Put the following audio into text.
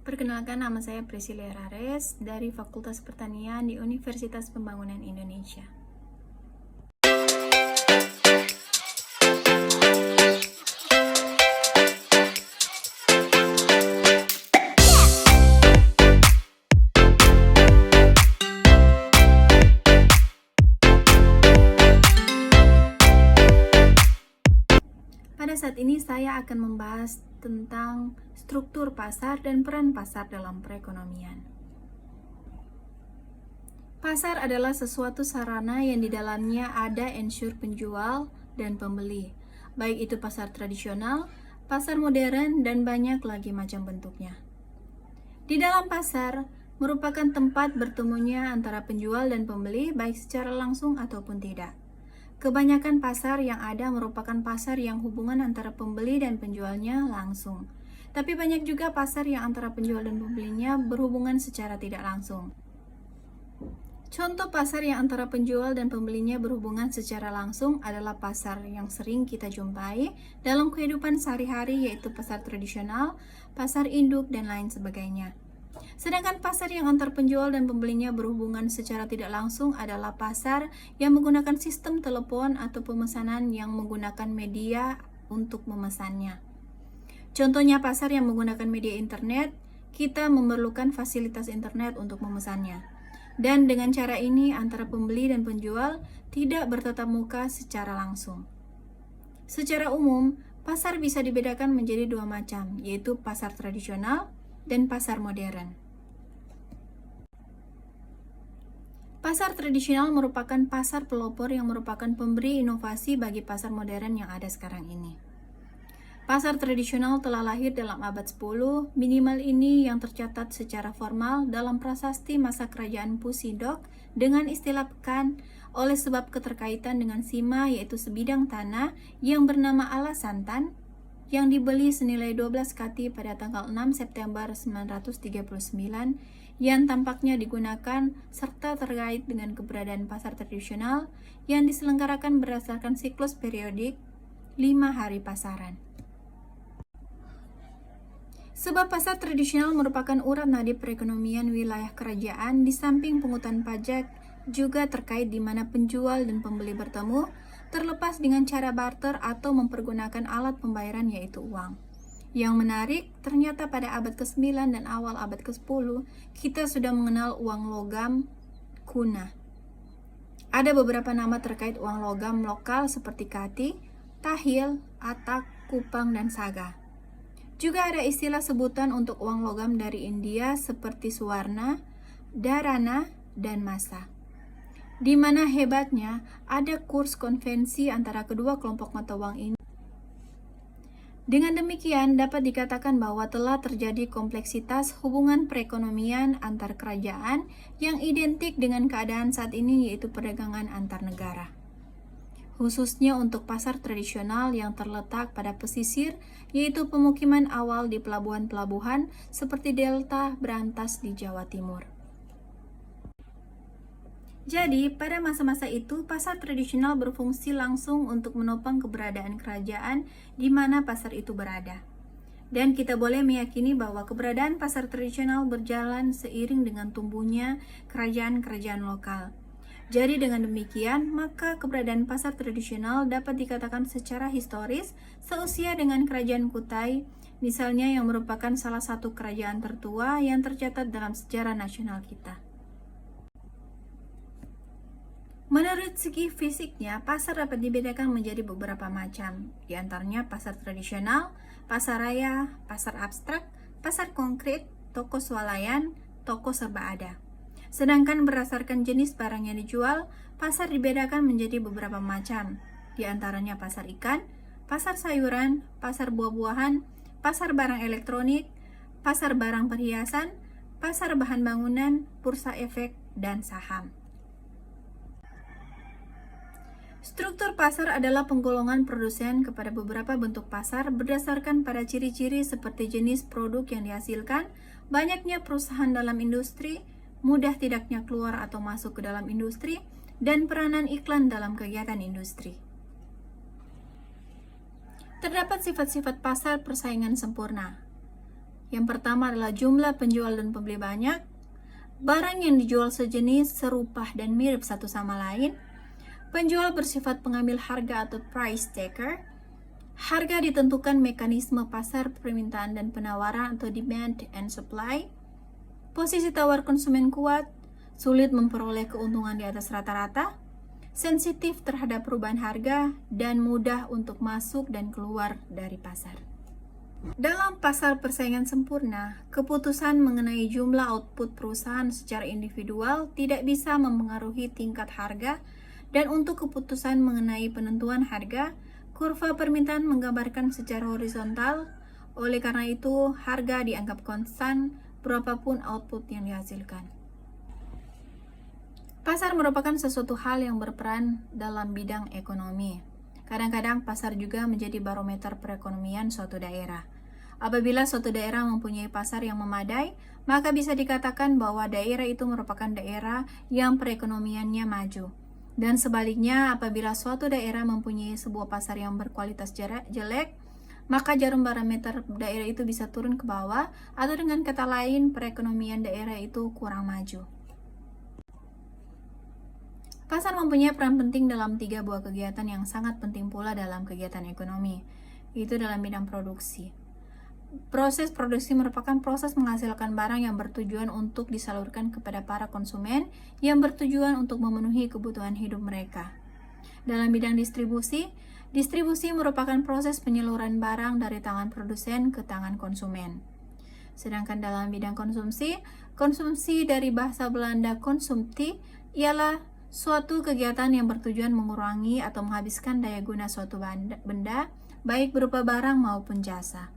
Perkenalkan, nama saya Priscilia Rares dari Fakultas Pertanian di Universitas Pembangunan Indonesia. Pada saat ini saya akan membahas tentang struktur pasar dan peran pasar dalam perekonomian. Pasar adalah sesuatu sarana yang di dalamnya ada unsur penjual dan pembeli, baik itu pasar tradisional, pasar modern, dan banyak lagi macam bentuknya. Di dalam pasar merupakan tempat bertemunya antara penjual dan pembeli baik secara langsung ataupun tidak. Kebanyakan pasar yang ada merupakan pasar yang hubungan antara pembeli dan penjualnya langsung. Tapi banyak juga pasar yang antara penjual dan pembelinya berhubungan secara tidak langsung. Contoh pasar yang antara penjual dan pembelinya berhubungan secara langsung adalah pasar yang sering kita jumpai dalam kehidupan sehari-hari, yaitu pasar tradisional, pasar induk, dan lain sebagainya. Sedangkan pasar yang antar penjual dan pembelinya berhubungan secara tidak langsung adalah pasar yang menggunakan sistem telepon atau pemesanan yang menggunakan media untuk memesannya. Contohnya pasar yang menggunakan media internet, kita memerlukan fasilitas internet untuk memesannya. Dan dengan cara ini antara pembeli dan penjual tidak bertatap muka secara langsung. Secara umum, pasar bisa dibedakan menjadi dua macam, yaitu pasar tradisional dan pasar modern. Pasar tradisional merupakan pasar pelopor yang merupakan pemberi inovasi bagi pasar modern yang ada sekarang ini. Pasar tradisional telah lahir dalam abad 10, minimal ini yang tercatat secara formal dalam prasasti masa kerajaan Pusidok dengan istilah pekan oleh sebab keterkaitan dengan Sima, yaitu sebidang tanah yang bernama Ala Santan yang dibeli senilai 12 kati pada tanggal 6 September 939 yang tampaknya digunakan serta terkait dengan keberadaan pasar tradisional yang diselenggarakan berdasarkan siklus periodik 5 hari pasaran. Sebab pasar tradisional merupakan urat nadi perekonomian wilayah kerajaan, di samping pungutan pajak juga terkait di mana penjual dan pembeli bertemu, terlepas dengan cara barter atau mempergunakan alat pembayaran yaitu uang. Yang menarik, ternyata pada abad ke-9 dan awal abad ke-10, kita sudah mengenal uang logam kuna. Ada beberapa nama terkait uang logam lokal seperti kati, tahil, atak, kupang, dan saga. Juga ada istilah sebutan untuk uang logam dari India seperti suwarna, dharana, dan masa. Di mana hebatnya ada kurs konvensi antara kedua kelompok mata uang ini. Dengan demikian dapat dikatakan bahwa telah terjadi kompleksitas hubungan perekonomian antar kerajaan yang identik dengan keadaan saat ini, yaitu perdagangan antar negara. Khususnya untuk pasar tradisional yang terletak pada pesisir, yaitu pemukiman awal di pelabuhan-pelabuhan seperti Delta Brantas di Jawa Timur. Jadi, pada masa-masa itu, pasar tradisional berfungsi langsung untuk menopang keberadaan kerajaan di mana pasar itu berada. Dan kita boleh meyakini bahwa keberadaan pasar tradisional berjalan seiring dengan tumbuhnya kerajaan-kerajaan lokal. Jadi dengan demikian, maka keberadaan pasar tradisional dapat dikatakan secara historis seusia dengan kerajaan Kutai, misalnya yang merupakan salah satu kerajaan tertua yang tercatat dalam sejarah nasional kita. Menurut segi fisiknya, pasar dapat dibedakan menjadi beberapa macam, di antaranya pasar tradisional, pasar raya, pasar abstrak, pasar konkret, toko swalayan, toko serba ada. Sedangkan berdasarkan jenis barang yang dijual, pasar dibedakan menjadi beberapa macam, di antaranya pasar ikan, pasar sayuran, pasar buah-buahan, pasar barang elektronik, pasar barang perhiasan, pasar bahan bangunan, bursa efek, dan saham. Struktur pasar adalah penggolongan produsen kepada beberapa bentuk pasar berdasarkan pada ciri-ciri seperti jenis produk yang dihasilkan, banyaknya perusahaan dalam industri, mudah tidaknya keluar atau masuk ke dalam industri, dan peranan iklan dalam kegiatan industri. Terdapat sifat-sifat pasar persaingan sempurna, Yang pertama adalah jumlah penjual dan pembeli banyak, barang yang dijual sejenis, serupa, dan mirip satu sama lain, penjual bersifat pengambil harga atau price taker, harga ditentukan mekanisme pasar permintaan dan penawaran atau demand and supply, posisi tawar konsumen kuat, sulit memperoleh keuntungan di atas rata-rata, sensitif terhadap perubahan harga, dan mudah untuk masuk dan keluar dari pasar. Dalam pasar persaingan sempurna, keputusan mengenai jumlah output perusahaan secara individual tidak bisa mempengaruhi tingkat harga, dan untuk keputusan mengenai penentuan harga, kurva permintaan menggambarkan secara horizontal. Oleh karena itu, harga dianggap konstan berapapun output yang dihasilkan. Pasar merupakan sesuatu hal yang berperan dalam bidang ekonomi. Kadang-kadang pasar juga menjadi barometer perekonomian suatu daerah. Apabila suatu daerah mempunyai pasar yang memadai, maka bisa dikatakan bahwa daerah itu merupakan daerah yang perekonomiannya maju. Dan sebaliknya, apabila suatu daerah mempunyai sebuah pasar yang berkualitas jelek, maka jarum barometer daerah itu bisa turun ke bawah, atau dengan kata lain, perekonomian daerah itu kurang maju. Pasar mempunyai peran penting dalam 3 buah kegiatan yang sangat penting pula dalam kegiatan ekonomi, yaitu dalam bidang produksi. Proses produksi merupakan proses menghasilkan barang yang bertujuan untuk disalurkan kepada para konsumen yang bertujuan untuk memenuhi kebutuhan hidup mereka. Dalam bidang distribusi, distribusi merupakan proses penyaluran barang dari tangan produsen ke tangan konsumen. Sedangkan dalam bidang konsumsi, konsumsi dari bahasa Belanda konsumti ialah suatu kegiatan yang bertujuan mengurangi atau menghabiskan daya guna suatu benda, baik berupa barang maupun jasa.